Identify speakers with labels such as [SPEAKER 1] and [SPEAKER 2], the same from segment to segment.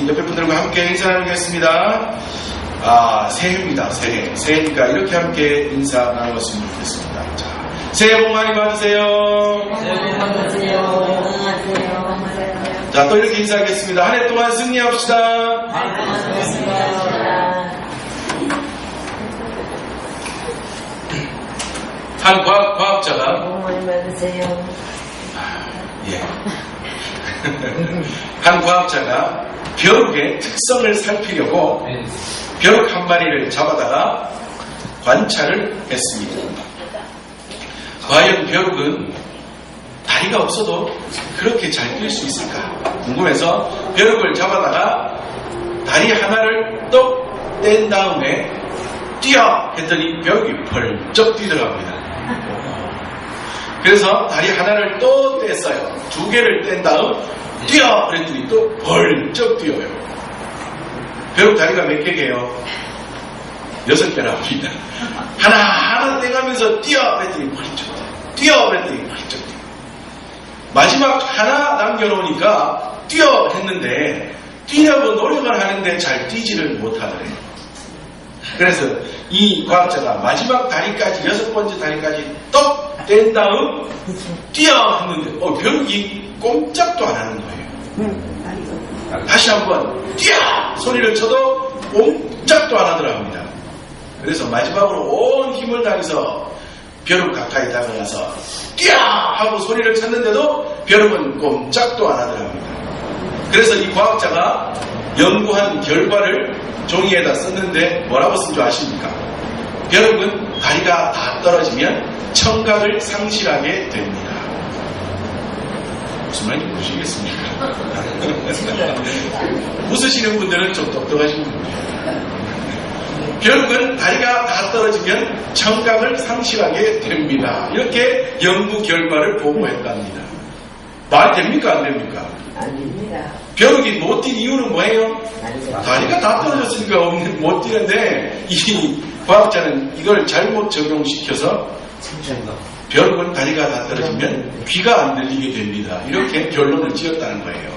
[SPEAKER 1] 옆에 분들과 함께 인사 나누겠습니다. 새해입니다. 새해니까 이렇게 함께 인사 나누었으면 좋겠습니다. 자, 새해 복 많이 받으세요.
[SPEAKER 2] 새해 복 많이 받으세요.
[SPEAKER 1] 자, 또 이렇게 인사하겠습니다. 한 해 동안 승리합시다. 한 과학자가
[SPEAKER 2] 복 많이 받으세요.
[SPEAKER 1] 한 과학자가 벼룩의 특성을 살피려고 벼룩 한 마리를 잡아다가 관찰을 했습니다. 과연 벼룩은 다리가 없어도 그렇게 잘 뛸 수 있을까 궁금해서 벼룩을 잡아다가 다리 하나를 떡 뗀 다음에 뛰어 했더니 벼룩이 벌쩍 뛰더랍니다. 그래서 다리 하나를 또 뗐어요. 두 개를 뗀 다음 뛰어 그랬더니 또 벌쩍 뛰어요. 벼룩 다리가 몇 개게요? 6개랍니다. 하나 떼가면서 뛰어 그랬더니 벌쩍 뛰어 그랬더니 벌쩍 뛰어. 마지막 하나 남겨놓으니까 뛰어 했는데 뛰려고 노력을 하는데 잘 뛰지를 못하더래요. 그래서 이 과학자가 마지막 다리까지 6번째 다리까지 떡 뗀 다음 뛰어 했는데 벼룩이 꼼짝도 안 하는 거예요. 다시 한번 뛰어 소리를 쳐도 꼼짝도 안 하더랍니다. 그래서 마지막으로 온 힘을 다해서 벼룩 가까이 다가가서 뛰어 하고 소리를 쳤는데도 벼룩은 꼼짝도 안 하더랍니다. 그래서 이 과학자가 연구한 결과를 종이에다 썼는데 뭐라고 쓴 줄 아십니까? 벼룩은 다리가 다 떨어지면 청각을 상실하게 됩니다. 무슨 말인지 모르시겠습니까? 웃으시는 분들은 좀 똑똑하신 분이에요. 벼룩은 다리가 다 떨어지면 청각을 상실하게 됩니다. 이렇게 연구 결과를 보고했답니다. 말 됩니까? 안 됩니까?
[SPEAKER 2] 안 됩니다.
[SPEAKER 1] 벼룩이 못 뛴 이유는 뭐예요? 다리가 다 떨어졌으니까 못 뛰는데 이 과학자는 이걸 잘못 적용시켜서 벼룩은 다리가 다 떨어지면 귀가 안 들리게 됩니다. 이렇게 결론을 지었다는 거예요.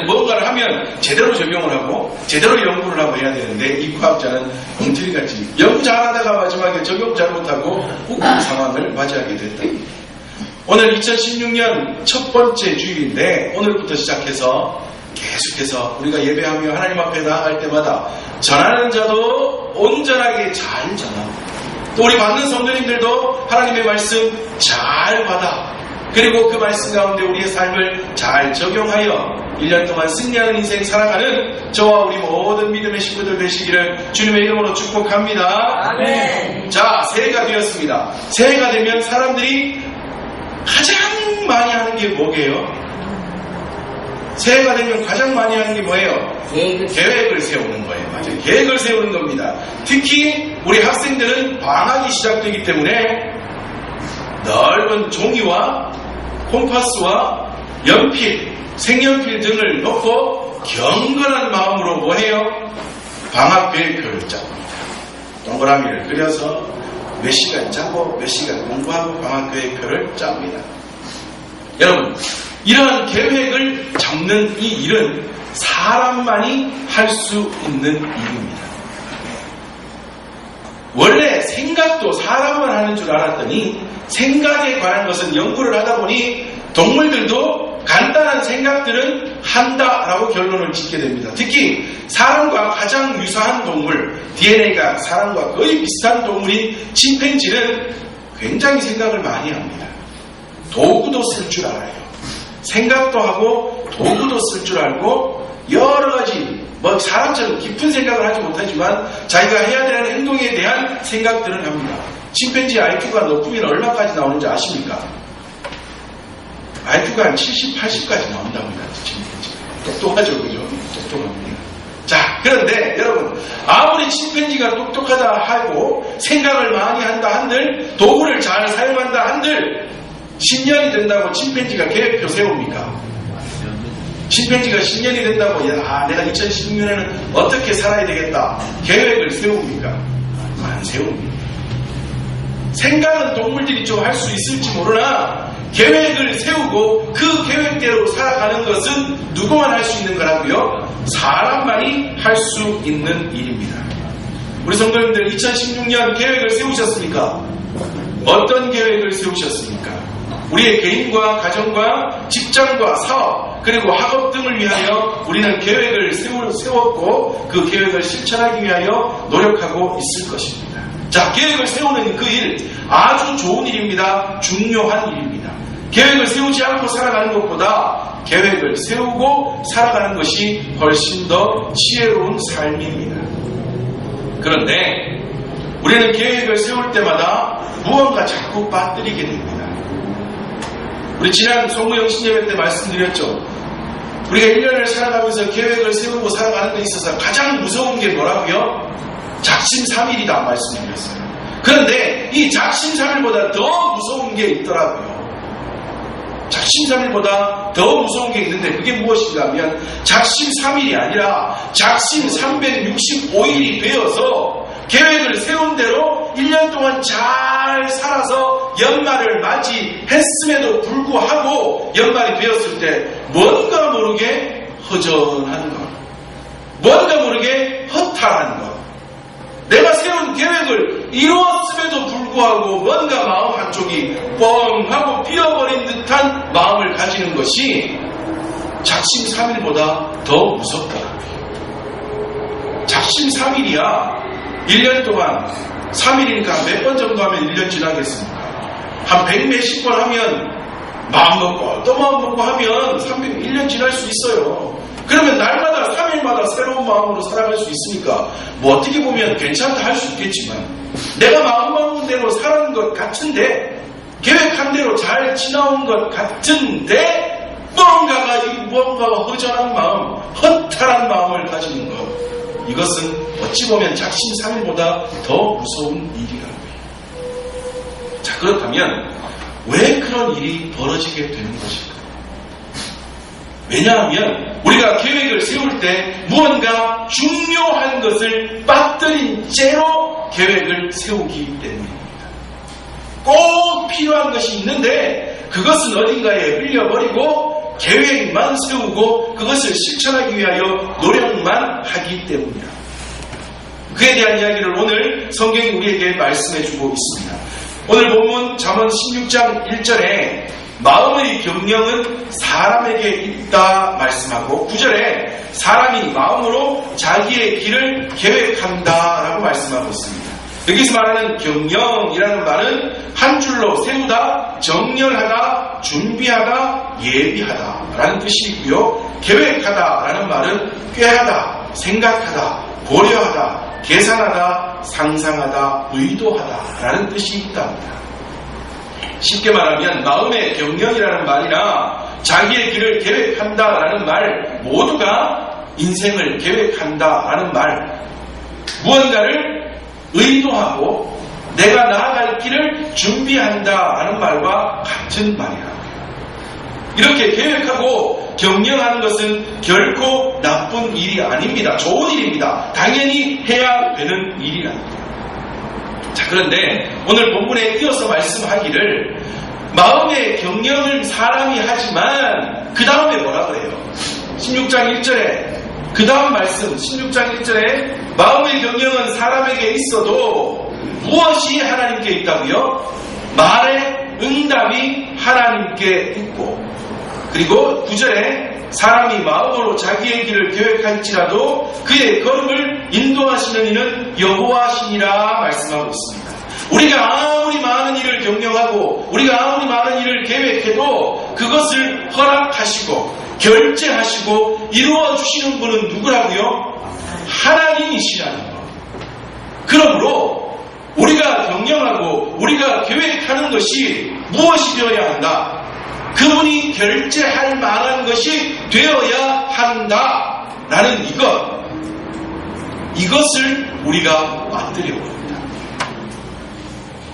[SPEAKER 1] 뭔가를 하면 제대로 적용을 하고 제대로 연구를 하고 해야 되는데 이 과학자는 엉터리같이 연구 잘하다가 마지막에 적용 잘못하고 웃긴 상황을 맞이하게 됐다. 오늘 2016년 첫 번째 주일인데 오늘부터 시작해서 계속해서 우리가 예배하며 하나님 앞에 나아갈 때마다 전하는 자도 온전하게 잘 전하고 또 우리 받는 성도님들도 하나님의 말씀 잘 받아 그리고 그 말씀 가운데 우리의 삶을 잘 적용하여 1년 동안 승리하는 인생 살아가는 저와 우리 모든 믿음의 식구들 되시기를 주님의 이름으로 축복합니다.
[SPEAKER 2] 아멘.
[SPEAKER 1] 자, 새해가 되었습니다. 새해가 되면 사람들이 가장 많이 하는 게 뭐게요? 새해가 되면 가장 많이 하는 게 뭐예요? 계획을 세우는 거예요. 맞아요. 계획을 세우는 겁니다. 특히 우리 학생들은 방학이 시작되기 때문에 넓은 종이와 콤파스와 연필, 색연필 등을 놓고 경건한 마음으로 뭐해요? 방학 계획표를 짭니다. 동그라미를 그려서 몇 시간 짜고 몇 시간 공부하고 방학 계획표를 짭니다. 여러분, 이러한 계획을 잡는 이 일은 사람만이 할 수 있는 일입니다. 원래 생각도 사람만 하는 줄 알았더니 생각에 관한 것은 연구를 하다 보니 동물들도 간단한 생각들은 한다라고 결론을 짓게 됩니다. 특히 사람과 가장 유사한 동물, DNA가 사람과 거의 비슷한 동물인 침팬지는 굉장히 생각을 많이 합니다. 도구도 쓸 줄 알아요. 생각도 하고 도구도 쓸 줄 알고 여러 가지 사람처럼 깊은 생각을 하지 못하지만 자기가 해야 되는 행동에 대한 생각들을 합니다. 침팬지 IQ가 높으면 얼마까지 나오는지 아십니까? IQ가 한 70, 80까지 나온답니다. 침팬지. 똑똑하죠, 그죠? 똑똑합니다. 자, 그런데 여러분, 아무리 침팬지가 똑똑하다 하고 생각을 많이 한다 한들 도구를 잘 사용한다 한들 10년이 된다고 침팬지가 계획표 세웁니까? 침팬지가 10년이 된다고 내가 2016년에는 어떻게 살아야 되겠다 계획을 세웁니까? 안 세웁니다. 생각은 동물들이 좀 할 수 있을지 모르나 계획을 세우고 그 계획대로 살아가는 것은 누구만 할 수 있는 거라고요? 사람만이 할 수 있는 일입니다. 우리 성도님들 2016년 계획을 세우셨습니까? 어떤 계획을 세우셨습니까? 우리의 개인과 가정과 직장과 사업 그리고 학업 등을 위하여 우리는 계획을 세웠고 그 계획을 실천하기 위하여 노력하고 있을 것입니다. 자, 계획을 세우는 그 일 아주 좋은 일입니다. 중요한 일입니다. 계획을 세우지 않고 살아가는 것보다 계획을 세우고 살아가는 것이 훨씬 더 지혜로운 삶입니다. 그런데 우리는 계획을 세울 때마다 무언가 자꾸 빠뜨리게 됩니다. 우리 지난 송구영신 예배 때 말씀드렸죠. 우리가 1년을 살아가면서 계획을 세우고 살아가는 데 있어서 가장 무서운 게 뭐라고요? 작심삼일이다 말씀드렸어요. 그런데 이 작심삼일보다 더 무서운 게 있더라고요. 작심삼일보다 더 무서운 게 있는데 그게 무엇인가 하면 작심삼일이 아니라 작심 365일이 되어서 계획을 세운 대로 1년 동안 잘 살아서 연말을 맞이했음에도 불구하고 연말이 되었을 때 뭔가 모르게 허전한 것, 뭔가 모르게 허탈한 것, 내가 세운 계획을 이루었음에도 불구하고 뭔가 마음 한쪽이 뻥하고 비어버린 듯한 마음을 가지는 것이 작심삼일보다 더 무섭더라고요. 작심삼일이야 1년 동안 3일이니까 몇 번 정도 하면 1년 지나겠습니까? 한 100몇십 번 하면 마음 먹고 또 마음 먹고 하면 1년 지날 수 있어요. 그러면 날마다 3일마다 새로운 마음으로 살아갈 수 있으니까 뭐 어떻게 보면 괜찮다 할 수 있겠지만 내가 마음 먹은 대로 살아온 것 같은데 계획한 대로 잘 지나온 것 같은데 무언가가 허전한 마음, 허탈한 마음을 가지는 것, 이것은 어찌 보면 작심삼일보다 더 무서운 일이라고요. 자, 그렇다면 왜 그런 일이 벌어지게 되는 것일까? 왜냐하면 우리가 계획을 세울 때 무언가 중요한 것을 빠뜨린 채로 계획을 세우기 때문입니다. 꼭 필요한 것이 있는데 그것은 어딘가에 흘려버리고 계획만 세우고 그것을 실천하기 위하여 노력만 하기 때문이다. 그에 대한 이야기를 오늘 성경이 우리에게 말씀해주고 있습니다. 오늘 본문 잠언 16장 1절에 마음의 경영은 사람에게 있다 말씀하고 9절에 사람이 마음으로 자기의 길을 계획한다 라고 말씀하고 있습니다. 여기서 말하는 경영이라는 말은 한 줄로 세우다, 정렬하다, 준비하다, 예비하다 라는 뜻이 있고요. 계획하다 라는 말은 꾀하다, 생각하다, 고려하다, 계산하다, 상상하다, 의도하다 라는 뜻이 있답니다. 쉽게 말하면 마음의 경영이라는 말이나 자기의 길을 계획한다 라는 말 모두가 인생을 계획한다 라는 말, 무언가를 의도하고 내가 나아갈 길을 준비한다 라는 말과 같은 말이라고요. 이렇게 계획하고 경영하는 것은 결코 나쁜 일이 아닙니다. 좋은 일입니다. 당연히 해야 되는 일이랍니다. 자, 그런데 오늘 본문에 이어서 말씀하기를 마음의 경영을 사람이 하지만 그 다음에 뭐라 그래요? 16장 1절에 그 다음 말씀 16장 1절에 마음의 경영은 사람에게 있어도 무엇이 하나님께 있다고요? 말의 응답이 하나님께 있고, 그리고 9절에 사람이 마음으로 자기의 길을 계획할지라도 그의 걸음을 인도하시는 이는 여호와시니라 말씀하고 있습니다. 우리가 아무리 많은 일을 경영하고 우리가 아무리 많은 일을 계획해도 그것을 허락하시고 결제하시고 이루어주시는 분은 누구라고요? 하나님이시라는 것. 그러므로 우리가 경영하고 우리가 계획하는 것이 무엇이 되어야 한다? 그분이 결제할 만한 것이 되어야 한다 라는 이것을 우리가 빠뜨려 버립니다.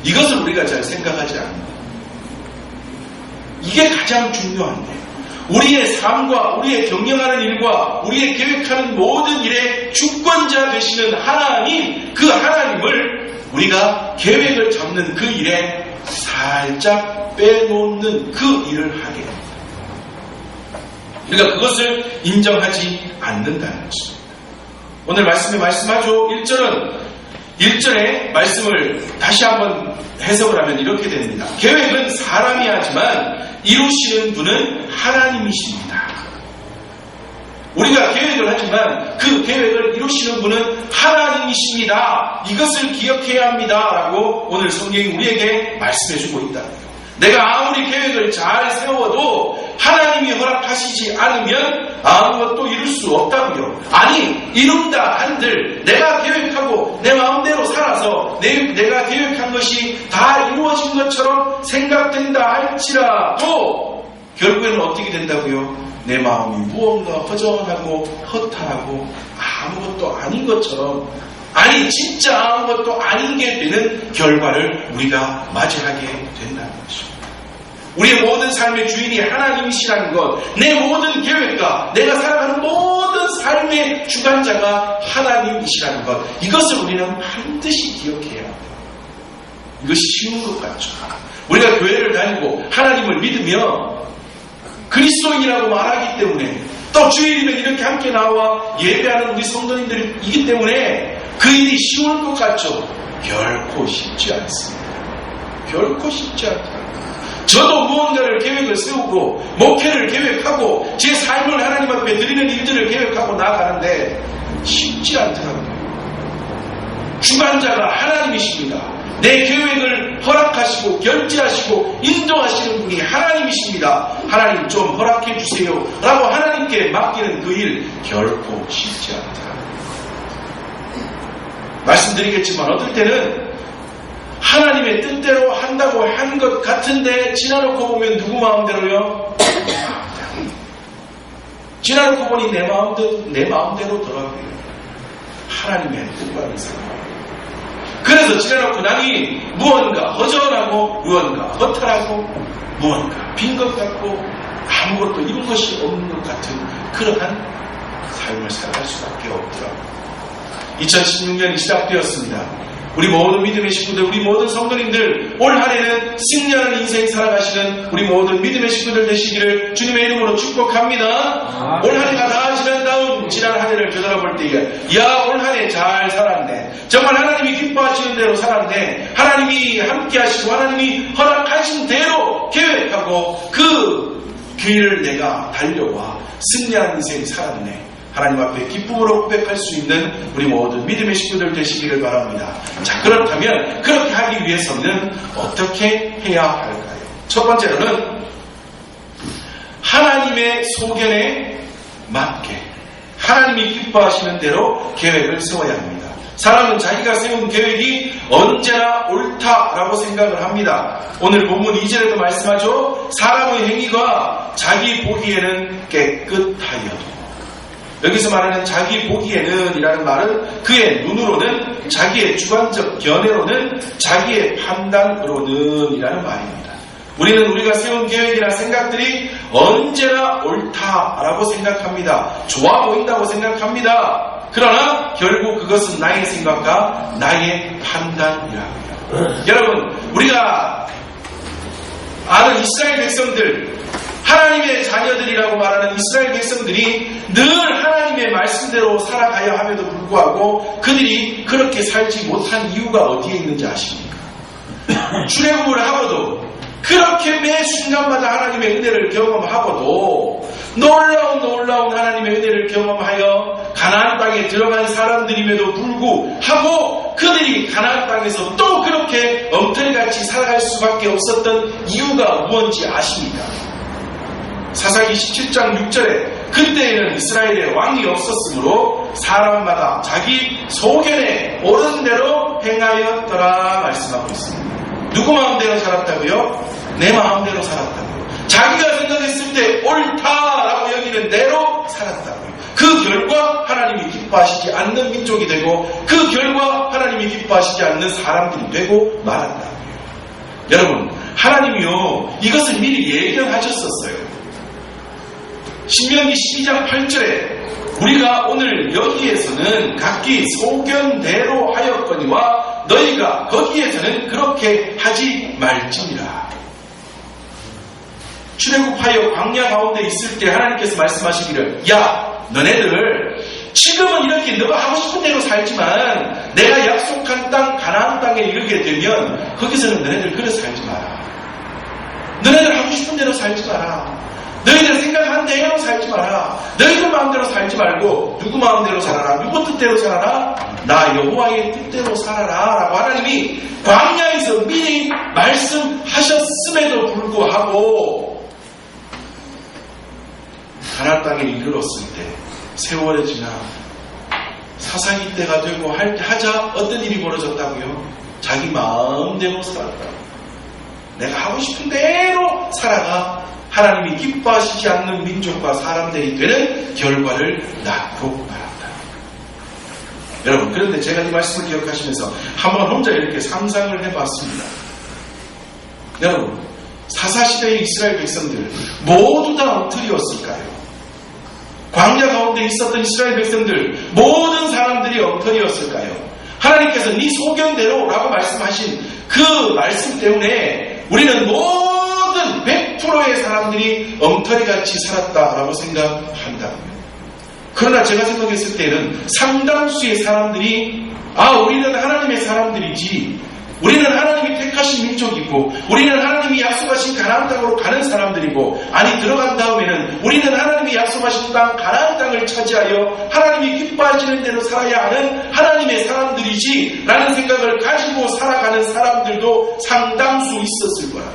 [SPEAKER 1] 이것을 우리가 잘 생각하지 않는다. 이게 가장 중요한데 우리의 삶과 우리의 경영하는 일과 우리의 계획하는 모든 일의 주권자 되시는 하나님, 그 하나님을 우리가 계획을 잡는 그 일에 살짝 빼놓는 그 일을 하게 됩니다. 그러니까 그것을 인정하지 않는다는 것입니다. 오늘 말씀에 말씀하죠. 1절의 말씀을 다시 한번 해석을 하면 이렇게 됩니다. 계획은 사람이 하지만 이루시는 분은 하나님이십니다. 우리가 계획을 하지만 그 계획을 이루시는 분은 하나님이십니다. 이것을 기억해야 합니다. 라고 오늘 성경이 우리에게 말씀해주고 있다. 내가 아무리 계획을 잘 세워도 하나님이 허락하시지 않으면 아무것도 이룰 수 없다고요. 아니, 이룬다 한들 내가 계획하고 내 마음대로 살아서 내가 계획한 것이 다 이루어진 것처럼 생각된다 할지라도 결국에는 어떻게 된다고요? 내 마음이 무언가 허전하고 허탈하고 아무것도 아닌 것처럼, 아니 진짜 아무것도 아닌 게 되는 결과를 우리가 맞이하게 된다는 것입니다. 우리의 모든 삶의 주인이 하나님이시라는 것, 내 모든 계획과 내가 살아가는 모든 삶의 주관자가 하나님이시라는 것, 이것을 우리는 반드시 기억해야 합니다. 이것이 쉬운 것 같죠. 우리가 교회를 다니고 하나님을 믿으며 그리스도인이라고 말하기 때문에, 또 주일이면 이렇게 함께 나와 예배하는 우리 성도님들이기 때문에 그 일이 쉬울 것 같죠. 결코 쉽지 않습니다. 결코 쉽지 않다. 저도 무언가를 계획을 세우고 목회를 계획하고 제 삶을 하나님 앞에 드리는 일들을 계획하고 나아가는데 쉽지 않더라고요. 주관자가 하나님이십니다. 내 계획을 허락하시고 결제하시고 인도하시는 분이 하나님이십니다. 하나님 좀 허락해 주세요 라고 하나님께 맡기는 그 일 결코 쉽지 않다. 말씀드리겠지만 어떨 때는 하나님의 뜻대로 한다고 한 것 같은데 지나놓고 보면 누구 마음대로요? 지나놓고 보니 내 마음대로더라고요. 하나님의 뜻과는 상관없어요. 그래서 지나놓고 나니 무언가 허전하고 무언가 허탈하고 무언가 빈 것 같고 아무것도 이룬 것이 없는 것 같은 그러한 삶을 살아갈 수밖에 없더라고요. 2016년이 시작되었습니다. 우리 모든 믿음의 식구들, 우리 모든 성도님들, 올 한 해는 승리하는 인생 살아가시는 우리 모든 믿음의 식구들 되시기를 주님의 이름으로 축복합니다. 올 한 해가 다 지난 다음 지난 한 해를 되돌아볼 때에 야, 올 한 해 잘 살았네. 정말 하나님이 기뻐하시는 대로 살았네. 하나님이 함께 하시고 하나님이 허락하신 대로 계획하고 그 길을 내가 달려와 승리하는 인생 살았네. 하나님 앞에 기쁨으로 고백할 수 있는 우리 모든 믿음의 식구들 되시기를 바랍니다. 자, 그렇다면 그렇게 하기 위해서는 어떻게 해야 할까요? 첫 번째로는 하나님의 소견에 맞게 하나님이 기뻐하시는 대로 계획을 세워야 합니다. 사람은 자기가 세운 계획이 언제나 옳다라고 생각을 합니다. 오늘 본문 2절에도 말씀하죠. 사람의 행위가 자기 보기에는 깨끗하여도, 여기서 말하는 자기 보기에는 이라는 말은 그의 눈으로는, 자기의 주관적 견해로는, 자기의 판단으로는 이라는 말입니다. 우리는 우리가 세운 계획이나 생각들이 언제나 옳다라고 생각합니다. 좋아 보인다고 생각합니다. 그러나 결국 그것은 나의 생각과 나의 판단이라고요. 여러분, 우리가 아는 이스라엘 백성들, 하나님의 자녀들이라고 말하는 이스라엘 백성들이 늘 하나님의 말씀대로 살아가야 함에도 불구하고 그들이 그렇게 살지 못한 이유가 어디에 있는지 아십니까? 출애굽을 하고도 그렇게 매 순간마다 하나님의 은혜를 경험하고도 놀라운 하나님의 은혜를 경험하여 가나안 땅에 들어간 사람들임에도 불구하고 그들이 가나안 땅에서 또 그렇게 엉터리같이 살아갈 수밖에 없었던 이유가 무엇인지 아십니까? 사사기 17장 6절에 그때에는 이스라엘에 왕이 없었으므로 사람마다 자기 소견에 옳은 대로 행하였더라 말씀하고 있습니다. 누구 마음대로 살았다고요? 내 마음대로 살았다고요. 자기가 생각했을 때 옳다라고 여기는 대로 살았다고요. 그 결과 하나님이 기뻐하시지 않는 민족이 되고 그 결과 하나님이 기뻐하시지 않는 사람들이 되고 말았다고요. 여러분, 하나님이요 이것을 미리 예견하셨었어요. 신명기 12장 8절에 우리가 오늘 여기에서는 각기 소견대로 하였거니와 너희가 거기에서는 그렇게 하지 말지니라. 출애굽하여 광야 가운데 있을 때 하나님께서 말씀하시기를 야 너네들 지금은 이렇게 너가 하고 싶은 대로 살지만 내가 약속한 땅 가나안 땅에 이르게 되면 거기서는 너네들 그래 살지 마라. 너네들 하고 싶은 대로 살지 마라. 너희들 생각한 대로 살지 마라. 너희들 마음대로 살지 말고 누구 마음대로 살아라. 누구 뜻대로 살아라. 나 여호와의 뜻대로 살아라 라고 하나님이 광야에서 미리 말씀하셨음에도 불구하고 가나안 땅에 이르렀을 때 세월이 지나 사사기 때가 되고 하자 어떤 일이 벌어졌다고요? 자기 마음대로 살았다. 내가 하고 싶은 대로 살아가 하나님이 기뻐하시지 않는 민족과 사람들이 되는 결과를 낳고 말았다. 여러분, 그런데 제가 이 말씀을 기억하시면서 한번 혼자 이렇게 상상을 해봤습니다. 여러분, 사사시대의 이스라엘 백성들 모두 다 엉터리였을까요? 광야 가운데 있었던 이스라엘 백성들 모든 사람들이 엉터리였을까요? 하나님께서 네 소견대로 라고 말씀하신 그 말씀 때문에 우리는 모든 100%의 사람들이 엉터리같이 살았다라고 생각한다고요. 그러나 제가 생각했을 때는 상당수의 사람들이 우리는 하나님의 사람들이지, 우리는 하나님이 택하신 민족이고 우리는 하나님이 약속하신 가나안 땅으로 가는 사람들이고, 아니 들어간 다음에는 우리는 하나님이 약속하신 땅 가나안 땅을 차지하여 하나님이 기뻐하시는 대로 살아야 하는 하나님의 사람들이지 라는 생각을 가지고 살아가는 사람들도 상당수 있었을 거라.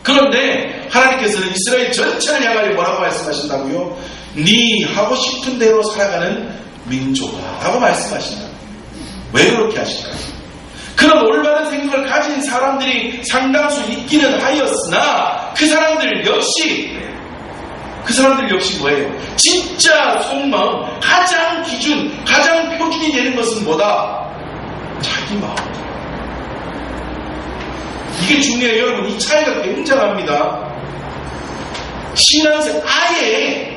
[SPEAKER 1] 그런데 하나님께서는 이스라엘 전체를 향하여 뭐라고 말씀하신다고요? 네 하고 싶은 대로 살아가는 민족아 라고 말씀하신다. 왜 그렇게 하실까요? 그런 올바른 생각을 가진 사람들이 상당수 있기는 하였으나 그 사람들 역시 뭐예요? 진짜 속마음, 가장 기준, 가장 표준이 되는 것은 뭐다? 자기 마음. 이게 중요해요, 여러분. 이 차이가 굉장합니다. 신앙생 아예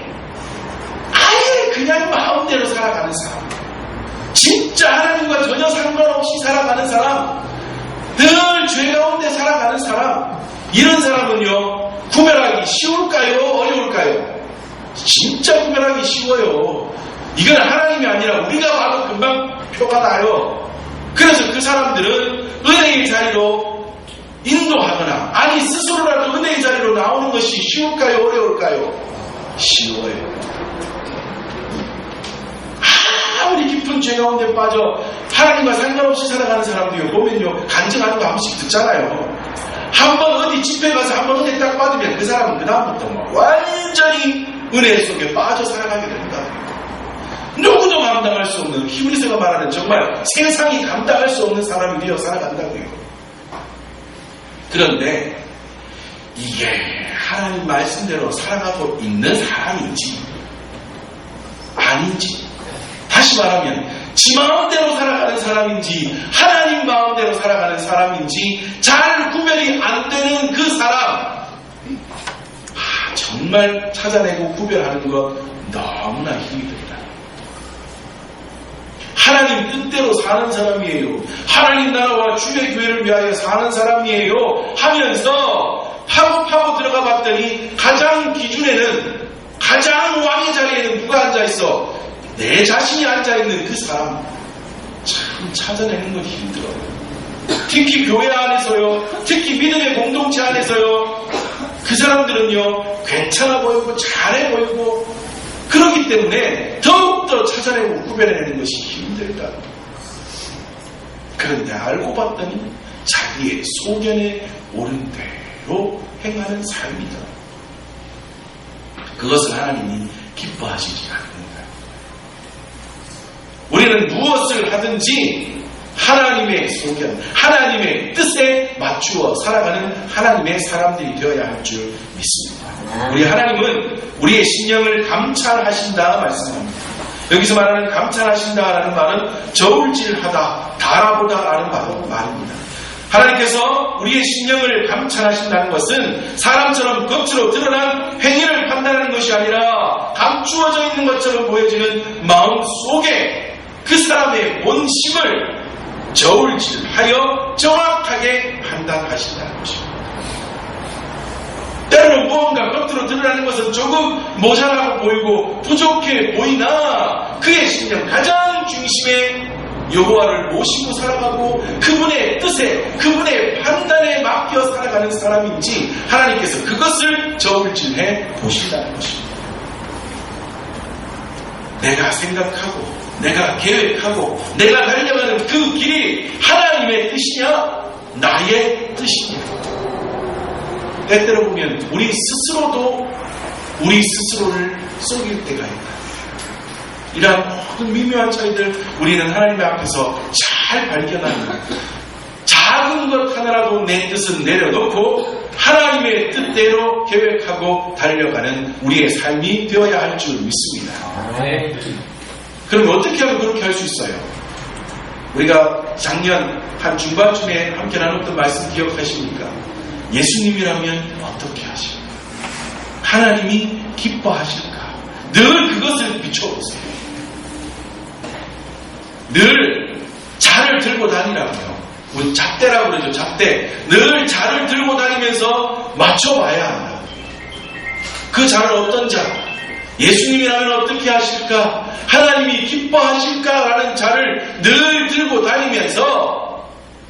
[SPEAKER 1] 그냥 마음대로 살아가는 사람, 진짜 하나님과 전혀 상관없이 살아가는 사람, 늘 죄 가운데 살아가는 사람, 이런 사람은요, 구별하기 쉬울까요? 어려울까요? 진짜 구별하기 쉬워요. 이건 하나님이 아니라 우리가 봐도 금방 표가 나요. 그래서 그 사람들은 은혜의 자리로 인도하거나, 아니 스스로라도 은혜의 자리로 나오는 것이 쉬울까요? 어려울까요? 쉬워요. 아무리 깊은 죄 가운데 빠져 하나님과 상관없이 살아가는 사람도요, 보면요, 간증하는 거 한 번씩 듣잖아요. 한번 어디 집회 가서 한번 은혜 딱 받으면 그 사람은 그 다음부터 막 완전히 은혜 속에 빠져 살아가게 됩니다. 누구도 감당할 수 없는, 히브리서가 말하는 정말 세상이 감당할 수 없는 사람이 되어 살아간다고요. 그런데 이게 하나님 말씀대로 살아가고 있는 사람인지 아닌지, 다시 말하면 지 마음대로 살아가는 사람인지 하나님 마음대로 살아가는 사람인지 잘 구별이 안 되는 그 사람, 정말 찾아내고 구별하는 것 너무나 힘이 듭니다. 하나님 뜻대로 사는 사람이에요, 하나님 나라와 주의 교회를 위하여 사는 사람이에요 하면서 파고 들어가 봤더니 가장 기준에는, 가장 왕의 자리에는 누가 앉아있어? 내 자신이 앉아있는 그 사람. 참 찾아내는 건 힘들어요. 특히 교회 안에서요, 특히 믿음의 공동체 안에서요, 그 사람들은요 괜찮아 보이고 잘해 보이고 그렇기 때문에 더욱더 찾아내고 구별해내는 것이 힘들다. 그런데 알고 봤더니 자기의 소견에 옳은 대로 행하는 삶이다. 그것을 하나님이 기뻐하시지 않는다. 우리는 무엇을 하든지 하나님의 소견, 하나님의 뜻에 맞추어 살아가는 하나님의 사람들이 되어야 할 줄 믿습니다. 우리 하나님은 우리의 심령을 감찰하신다 말씀합니다. 여기서 말하는 감찰하신다라는 말은 저울질하다, 달아보다라는 말입니다. 하나님께서 우리의 심령을 감찰하신다는 것은 사람처럼 겉으로 드러난 행위를 판단하는 것이 아니라 감추어져 있는 것처럼 보여지는 마음 속에 그 사람의 본심을 저울질하여 정확하게 판단하신다는 것입니다. 무언가 겉으로 드러나는 것은 조금 모자라고 보이고 부족해 보이나 그의 심령 가장 중심에 여호와를 모시고 살아가고 그분의 뜻에 그분의 판단에 맡겨 살아가는 사람인지 하나님께서 그것을 저울질해 보신다는 것입니다. 내가 생각하고 내가 계획하고 내가 달려가는 그 길이 하나님의 뜻이냐 나의 뜻이냐. 때때로 보면 우리 스스로도 우리 스스로를 속일 때가 있다. 이러한 모든 미묘한 차이들 우리는 하나님 앞에서 잘 발견하는 작은 것 하나라도 내 뜻은 내려놓고 하나님의 뜻대로 계획하고 달려가는 우리의 삶이 되어야 할 줄 믿습니다. 그럼 어떻게 하면 그렇게 할 수 있어요? 우리가 작년 한 중반쯤에 함께 나눴던 말씀 기억하십니까? 예수님이라면 어떻게 하실까? 하나님이 기뻐하실까? 늘 그것을 비춰보세요. 늘 자를 들고 다니라고요. 우리 잣대라고 그러죠. 잣대. 늘 자를 들고 다니면서 맞춰봐야 한다. 그 자를 어떤 자? 예수님이라면 어떻게 하실까? 하나님이 기뻐하실까라는 자를 늘 들고 다니면서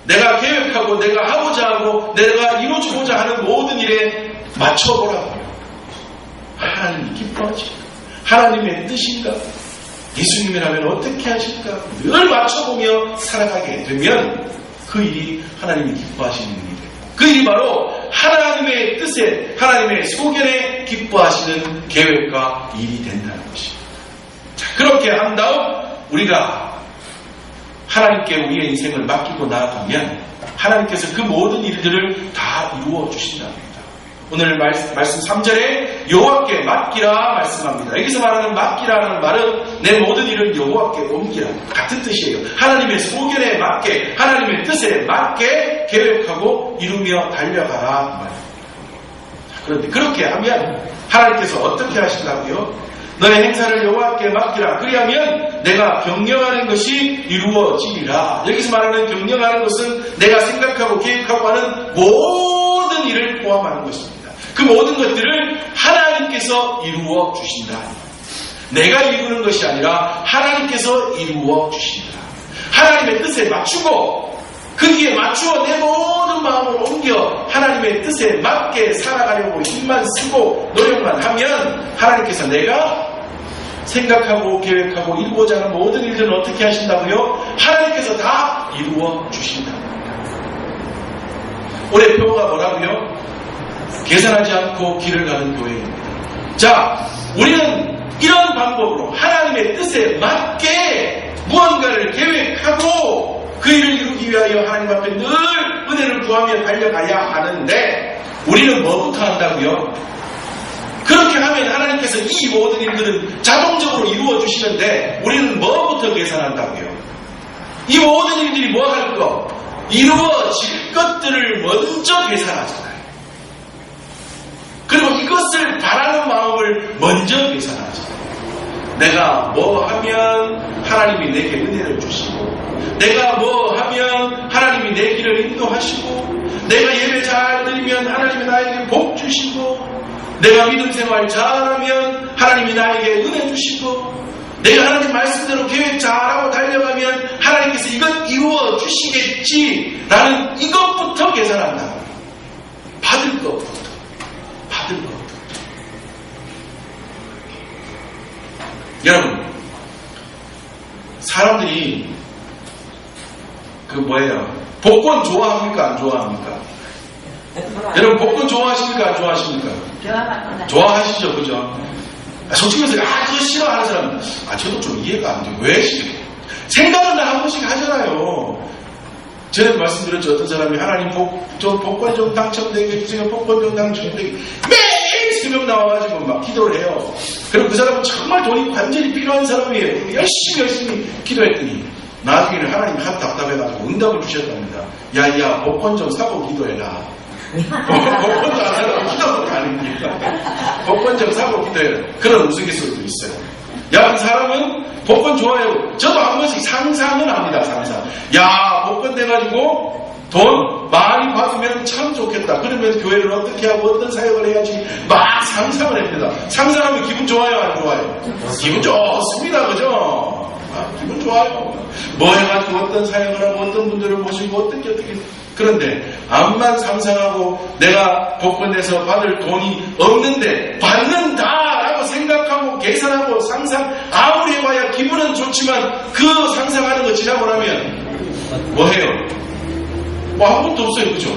[SPEAKER 1] 내가 계획하고 내가 하고자 하고 내가 이루어주고자 하는 모든 일에 맞춰보라고요. 하나님이 기뻐하실까? 하나님의 뜻인가? 예수님이라면 어떻게 하실까? 늘 맞춰보며 살아가게 되면 그 일이 하나님이 기뻐하시는 일이 됩니다. 그 일이 바로 하나님의 뜻에 하나님의 소견에 기뻐하시는 계획과 일이 된다는 것입니다. 자, 그렇게 한 다음 우리가 하나님께 우리의 인생을 맡기고 나아가면 하나님께서 그 모든 일들을 다 이루어 주신답니다. 오늘 말씀 3절에 여호와께 맡기라 말씀합니다. 여기서 말하는 맡기라는 말은 내 모든 일을 여호와께 옮기라 같은 뜻이에요. 하나님의 소견에 맞게 하나님의 뜻에 맞게 계획하고 이루며 달려가라 말입니다. 그런데 그렇게 하면 하나님께서 어떻게 하신다고요? 너의 행사를 여호와께 맡기라. 그리하면 내가 경영하는 것이 이루어지리라. 여기서 말하는 경영하는 것은 내가 생각하고 계획하고 하는 모든 일을 포함하는 것입니다. 그 모든 것들을 하나님께서 이루어 주신다. 내가 이루는 것이 아니라 하나님께서 이루어 주신다. 하나님의 뜻에 맞추고 거기에 맞추어 내 모든 마음을 옮겨 하나님의 뜻에 맞게 살아가려고 힘만 쓰고 노력만 하면 하나님께서 내가 생각하고 계획하고 이루고자 하는 모든 일들은 어떻게 하신다고요? 하나님께서 다 이루어 주신다. 올해 표가 뭐라고요? 계산하지 않고 길을 가는 교회입니다. 자, 우리는 이런 방법으로 하나님의 뜻에 맞게 무언가를 계획하고 그 일을 이루기 위하여 하나님 앞에 늘 은혜를 구하며 달려가야 하는데 우리는 뭐부터 한다고요? 그렇게 하면 하나님께서 이 모든 일들은 자동적으로 이루어 주시는데 우리는 뭐부터 계산한다고요? 이 모든 일들이 뭐 할 것? 이루어질 것들을 먼저 계산하잖아요. 그리고 이것을 바라는 마음을 먼저 계산하죠. 내가 뭐 하면 하나님이 내게 은혜를 주시고 내가 뭐 하면 하나님이 내 길을 인도하시고 내가 예배 잘 드리면 하나님이 나에게 복 주시고 내가 믿음 생활 잘하면 하나님이 나에게 은혜 주시고 내가 하나님 말씀대로 계획 잘하고 달려가면 하나님께서 이것 이루어 주시겠지라는 이것부터 계산한다. 받을 것부터. 여러분, 사람들이 복권 좋아합니까? 안 좋아합니까? 여러분, 복권 좋아하십니까? 안 좋아하십니까? 좋아하시죠, 그죠? 솔직히 말해서 그거 싫어하는 사람, 저도 좀 이해가 안 돼요. 왜 싫어요? 생각은 다 한 번씩 하잖아요. 전에도 말씀드렸죠. 어떤 사람이 하나님 복권 좀 당첨되게 해주세요. 복권 좀 당첨되게. 매일 새벽 나와가지고 막 기도를 해요. 그리고 그 사람은 정말 돈이 완전히 필요한 사람이에요. 열심히 기도했더니 나중에는 하나님 한 답답해가지고 응답을 주셨답니다. 야, 복권 좀 사고 기도해라. 복권도 안 사고 기도도 아닙니다. 복권 좀 사고 기도해라. 그런 우스갯소리도 있어요. 야, 그 사람은 복권 좋아해요. 저도 한 번씩 상상은 합니다. 상상. 야, 복권 돼가지고 돈 많이 받으면 참 좋겠다. 그러면 교회를 어떻게 하고 어떤 사역을 해야지 막 상상을 합니다. 상상하면 기분 좋아요, 안 좋아요? 기분 좋습니다. 그죠? 기분 좋아요. 뭐 해가지고 어떤 사역을 하고 어떤 분들을 모시고 어떻게 그런데 암만 상상하고 내가 복권에서 받을 돈이 없는데 받는다라고 생각하고 계산하고 상상 아무리 해봐야 기분은 좋지만 그 상상하는 거 지나고 나면 뭐 해요? 뭐 아무것도 없어요. 그죠?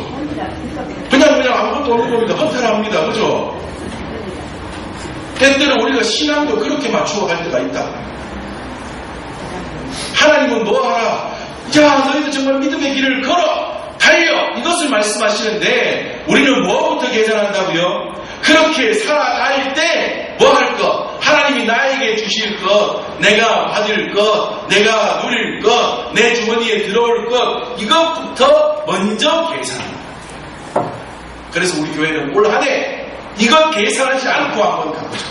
[SPEAKER 1] 그냥 아무것도 없는 겁니다. 허탈합니다. 그죠? 때때로 우리가 신앙도 그렇게 맞추어 갈 때가 있다. 하나님은 뭐 하라? 야, 너희들 정말 믿음의 길을 걸어! 달려! 이것을 말씀하시는데 우리는 뭐부터 계산한다고요? 그렇게 살아갈 때 뭐 할 것? 하나님이 나에게 주실 것, 내가 받을 것, 내가 누릴 것, 내 주머니에 들어올 것, 이것부터 먼저 계산합니다. 그래서 우리 교회는 올 한 해 이것 계산하지 않고 한번 가보자.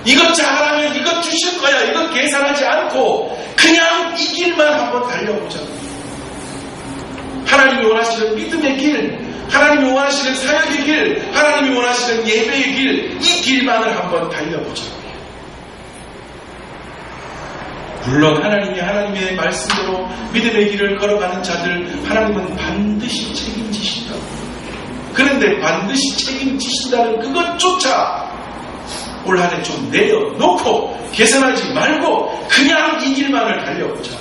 [SPEAKER 1] 이것 잘하면 이것 주실 거야. 이것 계산하지 않고 그냥 이 길만 한번 달려보자. 하나님이 원하시는 믿음의 길, 하나님이 원하시는 사역의 길, 하나님이 원하시는 예배의 길, 이 길만을 한번 달려보자. 물론 하나님의 말씀대로 믿음의 길을 걸어가는 자들 하나님은 반드시 책임지신다. 그런데 반드시 책임지신다는 그것조차 올 한 해 좀 내려놓고 계산하지 말고 그냥 이 길만을 달려보자.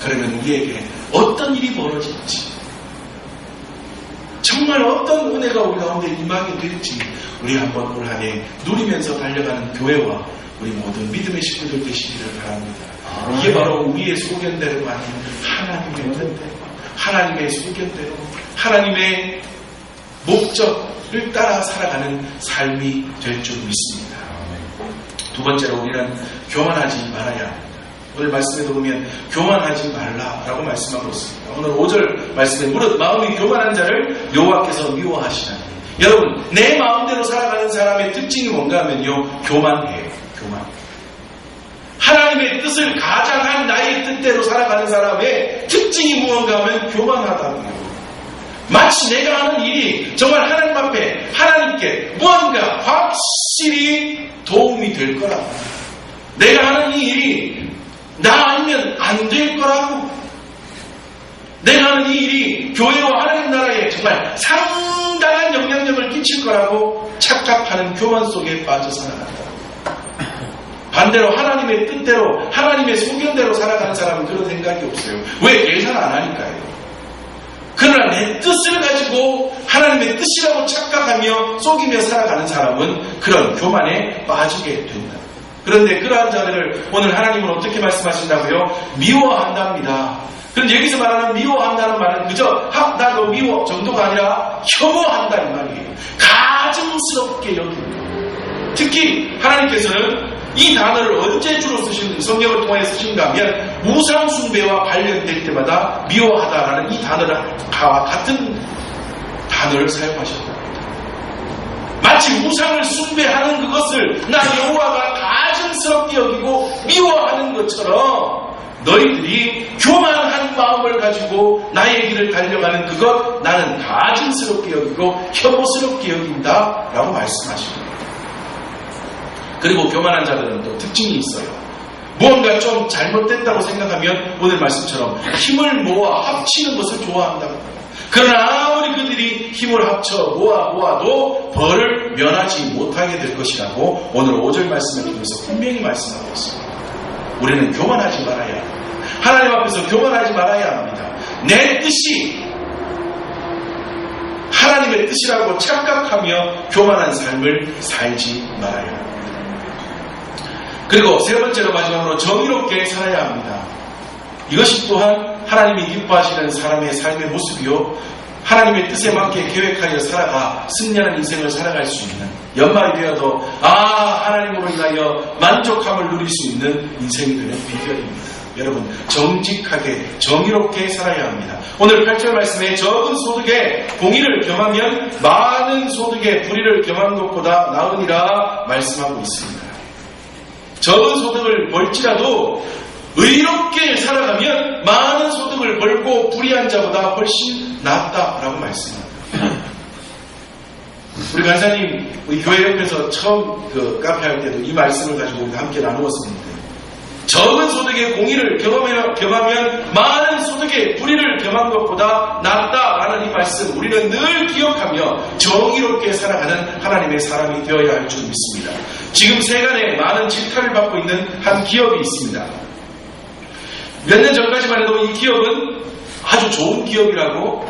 [SPEAKER 1] 그러면 우리에게 어떤 일이 벌어질지, 정말 어떤 은혜가 우리 가운데 임하게 될지 우리 한번 올 한 해 누리면서 달려가는 교회와 우리 모든 믿음의 식구들 되시기를 바랍니다. 이게 바로 우리의 소견대로가 아닌 하나님의 뜻대로, 하나님의 소견대로, 하나님의 목적을 따라 살아가는 삶이 될 줄 믿습니다. 두 번째로 우리는 교만하지 말아야 합니다. 오늘 말씀에도 보면 교만하지 말라라고 말씀하고 있습니다. 오늘 5절 말씀에 무릇 마음이 교만한 자를 여호와께서 미워하시나니. 여러분, 내 마음대로 살아가는 사람의 특징이 뭔가 하면요, 교만해요. 교만. 하나님의 뜻을 가장한 나의 뜻대로 살아가는 사람의 특징이 무언가 하면 교만하다고요. 마치 내가 하는 일이 정말 하나님 앞에 하나님께 무언가 확실히 도움이 될 거라고, 내가 하는 이 일이 나 아니면 안 될 거라고, 내가 하는 이 일이 교회와 하나님 나라에 정말 상당한 영향력을 끼칠 거라고 착각하는 교만 속에 빠져 살아간다. 반대로 하나님의 뜻대로, 하나님의 소견대로 살아가는 사람은 그런 생각이 없어요. 왜? 계산 안 하니까요. 그러나 내 뜻을 가지고 하나님의 뜻이라고 착각하며 속이며 살아가는 사람은 그런 교만에 빠지게 된다. 그런데 그러한 자들을 오늘 하나님은 어떻게 말씀하신다고요? 미워한답니다. 그런데 여기서 말하는 미워한다는 말은 그저 나 너 미워 정도가 아니라 혐오한다 이 말이에요. 가증스럽게 여깁니다. 특히 하나님께서는 이 단어를 언제 주로 성경을 통해 쓰신가 하면 우상 숭배와 관련될 때마다 미워하다라는 이 단어를 같은 단어를 사용하셨다. 마치 우상을 숭배하는 그것을 나 여호와가 가증스럽게 여기고 미워하는 것처럼 너희들이 교만한 마음을 가지고 나의 길을 달려가는 그것 나는 가증스럽게 여기고 혐오스럽게 여긴다라고 말씀하십니다. 그리고 교만한 자들은 또 특징이 있어요. 무언가 좀 잘못됐다고 생각하면 오늘 말씀처럼 힘을 모아 합치는 것을 좋아한다고. 그러나 아무리 그들이 힘을 합쳐 모아도 벌을 면하지 못하게 될 것이라고 오늘 5절 말씀을 통해서 분명히 말씀하고 있습니다. 우리는 교만하지 말아야 합니다. 하나님 앞에서 교만하지 말아야 합니다. 내 뜻이 하나님의 뜻이라고 착각하며 교만한 삶을 살지 말아야 합니다. 그리고 세 번째로 마지막으로 정의롭게 살아야 합니다. 이것이 또한 하나님이 기뻐하시는 사람의 삶의 모습이요, 하나님의 뜻에 맞게 계획하여 살아가 승리하는 인생을 살아갈 수 있는, 연말이 되어도 하나님으로 인하여 만족함을 누릴 수 있는 인생이 되는 비결입니다. 여러분, 정직하게 정의롭게 살아야 합니다. 오늘 8절 말씀에 적은 소득에 공의를 겸하면 많은 소득에 불의를 겸한 것보다 나으니라 말씀하고 있습니다. 적은 소득을 벌지라도 의롭게 살아가면 많은 소득을 벌고 불의한 자보다 훨씬 낫다라고 말씀합니다. 우리 간사님, 우리 교회 옆에서 처음 그 카페 할 때도 이 말씀을 가지고 우리가 함께 나누었었는데, 적은 소득의 공의를 경하면 많은 소득의 불의를 경한 것보다 낫다라는 이 말씀, 우리는 늘 기억하며 정의롭게 살아가는 하나님의 사람이 되어야 할 줄 믿습니다. 지금 세간에 많은 질타를 받고 있는 한 기업이 있습니다. 몇 년 전까지만 해도 이 기업은 아주 좋은 기업이라고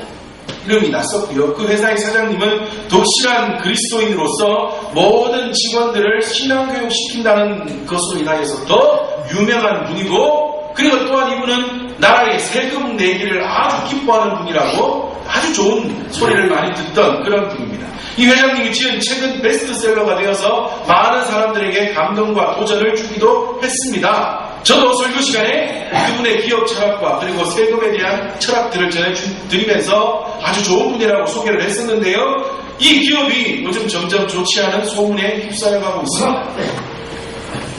[SPEAKER 1] 이름이 났었고요. 그 회사의 사장님은 독실한 그리스도인으로서 모든 직원들을 신앙교육 시킨다는 것으로 인하여서 더 유명한 분이고, 그리고 또한 이분은 나라의 세금 내기를 아주 기뻐하는 분이라고 아주 좋은 소리를 많이 듣던 그런 분입니다. 이 회장님이 지은 책은 베스트셀러가 되어서 많은 사람들에게 감동과 도전을 주기도 했습니다. 저도 설교 시간에 그분의 기업 철학과 그리고 세금에 대한 철학들을 전해드리면서 아주 좋은 분이라고 소개를 했었는데요. 이 기업이 요즘 점점 좋지 않은 소문에 휩싸여가고 있습니다.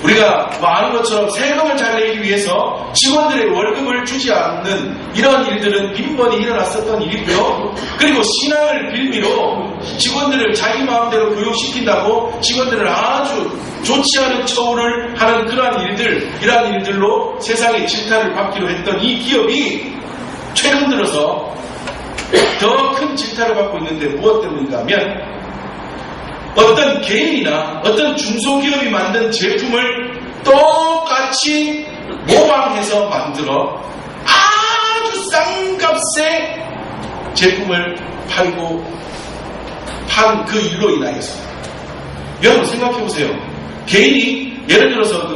[SPEAKER 1] 우리가 아는 것처럼 세금을 잘 내기 위해서 직원들의 월급을 주지 않는 이런 일들은 빈번히 일어났었던 일이고요. 그리고 신앙을 빌미로 직원들을 자기 마음대로 교육시킨다고 직원들을 아주 좋지 않은 처우를 하는 이러한 일들로 세상의 질타를 받기로 했던 이 기업이 최근 들어서 더 큰 질타를 받고 있는데 무엇 때문인가 하면, 어떤 개인이나 어떤 중소기업이 만든 제품을 똑같이 모방해서 만들어 아주 싼 값에 제품을 판 그 일로 인하여서, 여러분 생각해보세요. 개인이 예를 들어서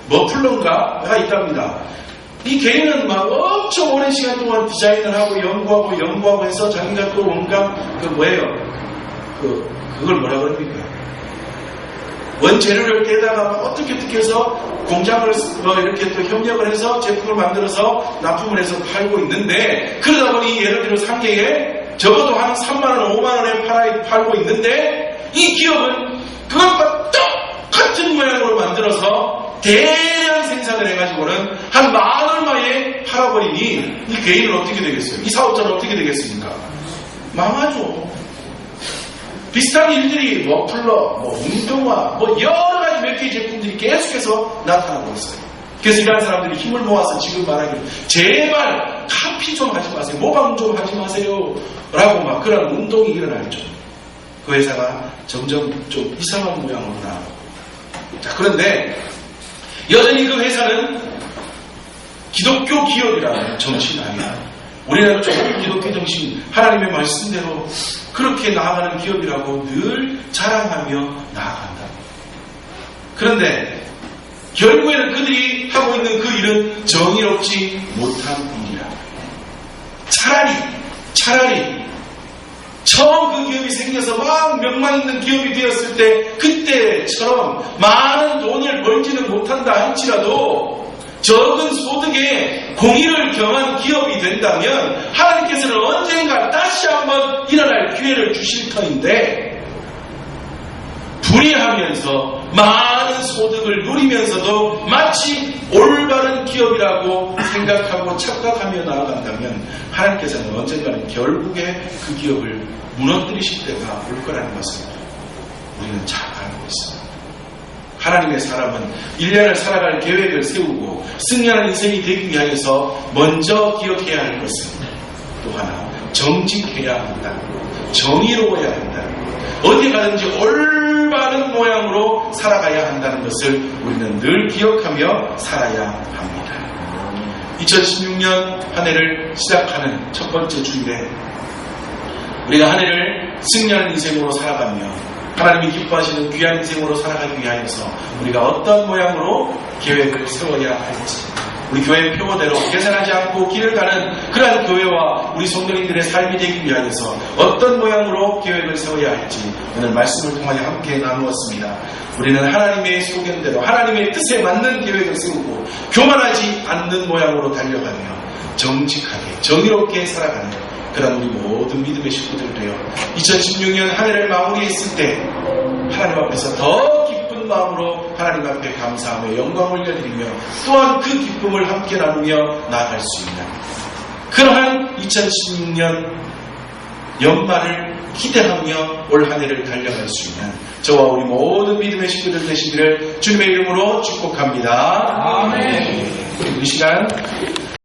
[SPEAKER 1] 머플러인가가 있답니다. 이 개인은 막 엄청 오랜 시간 동안 디자인을 하고 연구하고 해서 자기가 또 온갖 그걸 뭐라 그럽니까? 원재료를 떼다가 어떻게 해서 공장을 이렇게 또 협력을 해서 제품을 만들어서 납품을 해서 팔고 있는데, 그러다 보니 예를 들어 한 개에 적어도 한 3만원, 5만원에 팔고 있는데, 이 기업은 그것과 똑같은 모양으로 만들어서 대량 생산을 해가지고는 한 10,000얼마에 팔아버리니 이 개인은 어떻게 되겠어요? 이 사업자는 어떻게 되겠습니까? 망하죠. 비슷한 일들이 머플러, 운동화, 여러 가지 몇 개의 제품들이 계속해서 나타나고 있어요. 그래서 이런 사람들이 힘을 모아서 지금 말하기를, 제발 카피 좀 하지 마세요. 모방 좀 하지 마세요. 라고 막 그런 운동이 일어나죠. 그 회사가 점점 좀 이상한 모양으로 나아가고. 자, 그런데 여전히 그 회사는 기독교 기업이라는 정신 아니야. 우리나라 좋은 기독교 정신, 하나님의 말씀대로 그렇게 나아가는 기업이라고 늘 자랑하며 나아간다. 그런데 결국에는 그들이 하고 있는 그 일은 정의롭지 못한 일이라. 차라리 처음 그 기업이 생겨서 막 명망 있는 기업이 되었을 때 그때처럼 많은 돈을 벌지는 못한다 할지라도 적은 소득에 공의를 경한 기업이 된다면 하나님께서는 언젠가 다시 한번 일어날 기회를 주실 터인데, 불의하면서 많은 소득을 누리면서도 마치 올바른 기업이라고 생각하고 착각하며 나아간다면 하나님께서는 언젠가는 결국에 그 기업을 무너뜨리실 때가 올 거라는 것을 우리는 잘 알고 있습니다. 하나님의 사람은 1년을 살아갈 계획을 세우고 승리하는 인생이 되기 위하여서 먼저 기억해야 할 것은 또 하나, 정직해야 한다. 정의로워야 한다. 어디 가든지 올바른 모양으로 살아가야 한다는 것을 우리는 늘 기억하며 살아야 합니다. 2016년 한 해를 시작하는 첫 번째 주일에 우리가 한 해를 승리하는 인생으로 살아가며 하나님이 기뻐하시는 귀한 인생으로 살아가기 위하여서 우리가 어떤 모양으로 계획을 세워야 할지, 우리 교회 표어대로 계산하지 않고 길을 가는 그러한 교회와 우리 성도님들의 삶이 되기 위하여서 어떤 모양으로 계획을 세워야 할지 오늘 말씀을 통하여 함께 나누었습니다. 우리는 하나님의 소견대로 하나님의 뜻에 맞는 계획을 세우고 교만하지 않는 모양으로 달려가며 정직하게 정의롭게 살아가는 그런 우리 모든 믿음의 식구들 되어 2016년 한 해를 마무리했을 때 하나님 앞에서 더 기쁜 마음으로 하나님 앞에 감사하며 영광을 올려드리며 또한 그 기쁨을 함께 나누며 나아갈 수 있는 그러한 2016년 연말을 기대하며 올 한 해를 달려갈 수 있는 저와 우리 모든 믿음의 식구들 되시기를 주님의 이름으로 축복합니다.
[SPEAKER 2] 아멘.
[SPEAKER 1] 이 시간